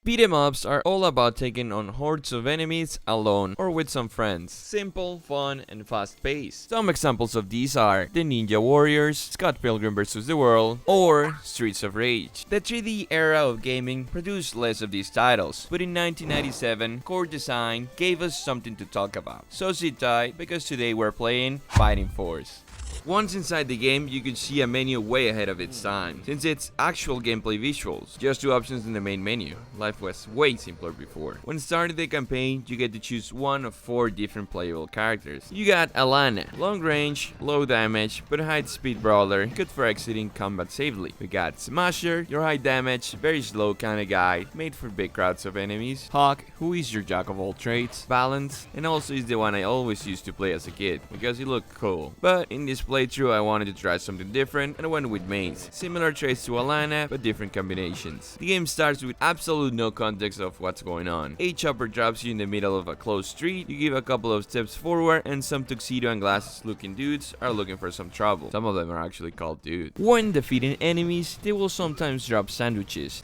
Beat 'em ups are all about taking on hordes of enemies alone or with some friends. Simple, fun, and fast paced. Some examples of these are the Ninja Warriors, Scott Pilgrim vs. the World, or Streets of Rage. The 3D era of gaming produced less of these titles, but in 1997, Core Design gave us something to talk about. So sit tight, because today we're playing Fighting Force. Once inside the game, you can see a menu way ahead of its time, since it's actual gameplay visuals. Just two options in the main menu. Life was way simpler before. When starting the campaign, you get to choose one of 4 different playable characters. You got Alana, long range, low damage, but high speed brawler, good for exiting combat safely. We got Smasher, your high damage, very slow kinda guy, made for big crowds of enemies. Hawk, who is your jack of all trades. Balance, and also is the one I always used to play as a kid, because he looked cool. But in this playthrough, I wanted to try something different, and I went with Maze. Similar traits to Alana, but different combinations. The game starts with absolute no context of what's going on. A chopper drops you in the middle of a closed street, you give a couple of steps forward, and some tuxedo and glasses looking dudes are looking for some trouble. Some of them are actually called dudes. When defeating enemies, they will sometimes drop sandwiches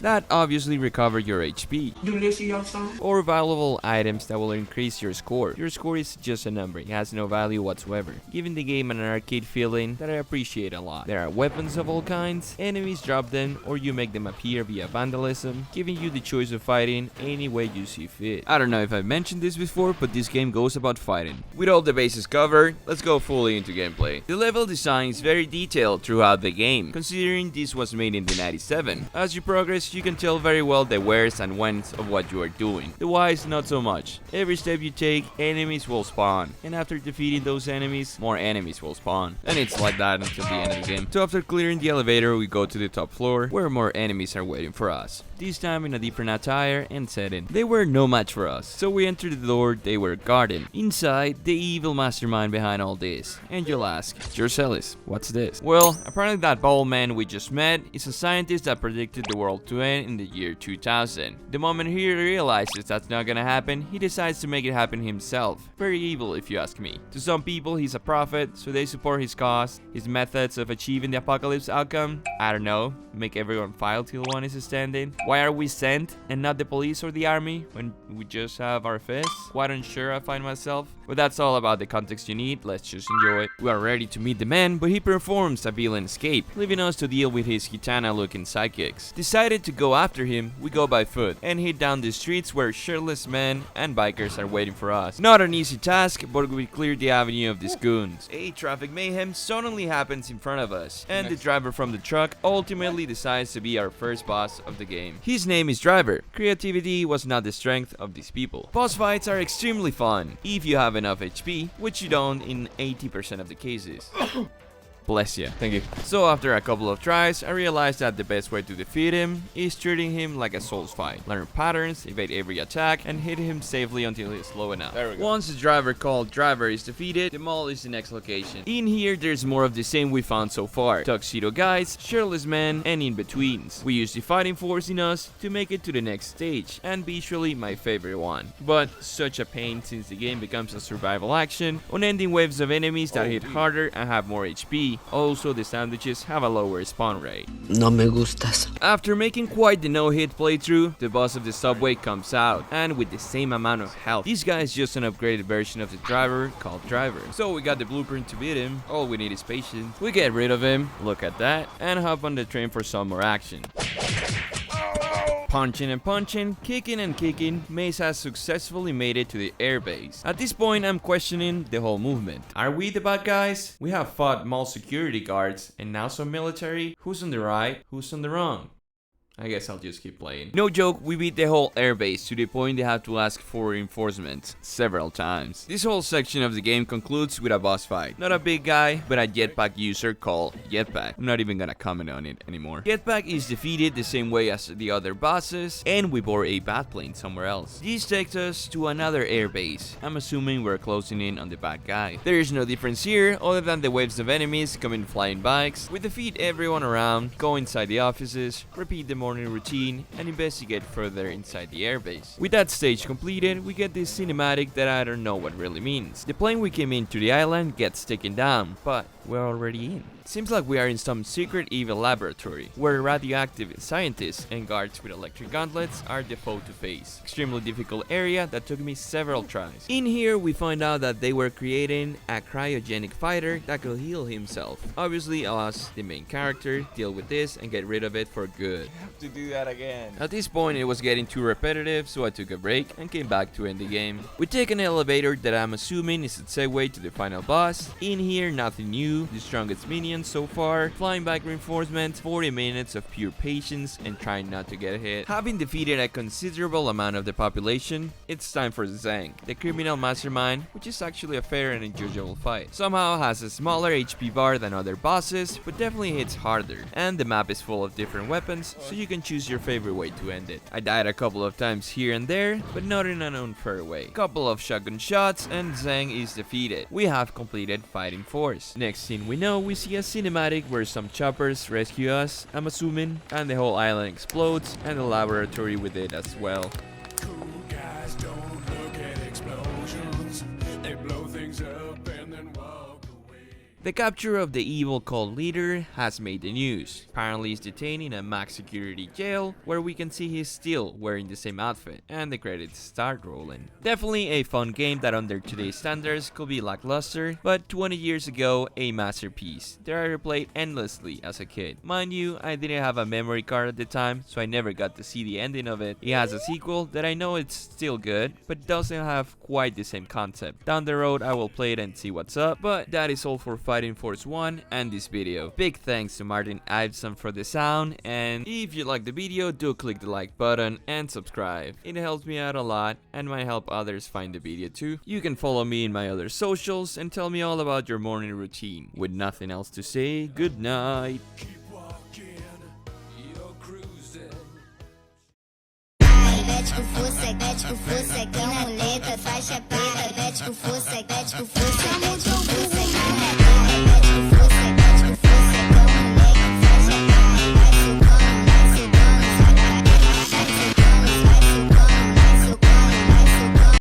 that obviously recover your HP, or valuable items that will increase your score. Your score is just a number, it has no value whatsoever, giving the game an arcade feeling that I appreciate a lot. There are weapons of all kinds, enemies drop them, or you make them appear via vandalism, giving you the choice of fighting any way you see fit. I don't know if I've mentioned this before, but this game goes about fighting. With all the bases covered, let's go fully into gameplay. The level design is very detailed throughout the game, considering this was made in the 97. As you progress, you can tell very well the wheres and whens of what you are doing. The whys, not so much. Every step you take, enemies will spawn, and after defeating those enemies, more enemies will spawn. And it's like that until the end of the game. So after clearing the elevator, we go to the top floor, where more enemies are waiting for us. This time in a different attire and setting. They were no match for us, so we entered the door they were guarding. Inside, the evil mastermind behind all this. And you'll ask, Georgelis, what's this? Well, apparently that bald man we just met is a scientist that predicted the world to end in the year 2000. The moment he realizes that's not gonna happen, he decides to make it happen himself. Very evil if you ask me. To some people, he's a prophet, so they support his cause. His methods of achieving the apocalypse outcome, I don't know, make everyone file till one is standing. Why are we sent and not the police or the army when we just have our fists? Quite unsure I find myself. But that's all about the context you need, let's just enjoy it. We are ready to meet the man, but he performs a villain escape, leaving us to deal with his katana looking sidekicks. Decided to go after him, we go by foot and head down the streets where shirtless men and bikers are waiting for us. Not an easy task, but we cleared the avenue of these goons. A traffic mayhem suddenly happens in front of us, and the driver from the truck ultimately decides to be our first boss of the game. His name is Driver. Creativity was not the strength of these people. Boss fights are extremely fun, if you have enough HP, which you don't in 80% of the cases. Bless you. Thank you. So after a couple of tries, I realized that the best way to defeat him is treating him like a Souls fight. Learn patterns, evade every attack, and hit him safely until he's slow enough. There we go. Once the driver called Driver is defeated, the mall is the next location. In here, there's more of the same we found so far. Tuxedo guys, shirtless men, and in-betweens. We use the fighting force in us to make it to the next stage, and visually my favorite one. But such a pain since the game becomes a survival action, unending waves of enemies that hit harder and have more HP. Also, the sandwiches have a lower spawn rate. No me gustas. After making quite the no-hit playthrough, the boss of the subway comes out, and with the same amount of health. This guy is just an upgraded version of the driver called Driver. So we got the blueprint to beat him, all we need is patience. We get rid of him, look at that, and hop on the train for some more action. Punching and punching, kicking and kicking, Maze has successfully made it to the airbase. At this point, I'm questioning the whole movement. Are we the bad guys? We have fought mall security guards, and now some military. Who's on the right? Who's on the wrong? I guess I'll just keep playing. No joke, we beat the whole airbase to the point they have to ask for reinforcements several times. This whole section of the game concludes with a boss fight. Not a big guy, but a jetpack user called Jetpack. I'm not even gonna comment on it anymore. Jetpack is defeated the same way as the other bosses, and we bore a bat plane somewhere else. This takes us to another airbase. I'm assuming we're closing in on the bad guy. There is no difference here, other than the waves of enemies coming flying bikes. We defeat everyone around, go inside the offices, repeat the morning routine, and investigate further inside the airbase. With that stage completed, we get this cinematic that I don't know what really means. The plane we came into the island gets taken down, but we're already in. Seems like we are in some secret evil laboratory, where radioactive scientists and guards with electric gauntlets are the foe to face. Extremely difficult area that took me several tries. In here, we find out that they were creating a cryogenic fighter that could heal himself. Obviously, us, the main character, deal with this and get rid of it for good. I have to do that again. At this point, it was getting too repetitive, so I took a break and came back to end the game. We take an elevator that I'm assuming is a segue to the final boss. In here, nothing new, the strongest minion so far, flying back reinforcements, 40 minutes of pure patience and trying not to get hit. Having defeated a considerable amount of the population, it's time for Zhang, the criminal mastermind, which is actually a fair and enjoyable fight. Somehow has a smaller HP bar than other bosses, but definitely hits harder, and the map is full of different weapons, so you can choose your favorite way to end it. I died a couple of times here and there, but not in an unfair way. Couple of shotgun shots and Zhang is defeated. We have completed Fighting Force. Next scene we know, we see a cinematic where some choppers rescue us, I'm assuming, and the whole island explodes and the laboratory with it as well. Cool guys don't look at explosions. They blow things up and then walk away. The capture of the evil cult leader has made the news. Apparently he's detained in a max security jail where we can see he's still wearing the same outfit, and the credits start rolling. Definitely a fun game that under today's standards could be lackluster, but 20 years ago a masterpiece that I replayed endlessly as a kid. Mind you, I didn't have a memory card at the time, so I never got to see the ending of it. It has a sequel that I know it's still good, but doesn't have quite the same concept. Down the road I will play it and see what's up, but that is all for Fighting Force 1 and this video. Big thanks to Martin Eidos for the sound, and if you like the video, do click the like button and subscribe. It helps me out a lot and might help others find the video too. You can follow me in my other socials and tell me all about your morning routine. With nothing else to say, good night. Keep walking, you're cruising. Mete com força, aqui na muleta, faixa preta, mete com força,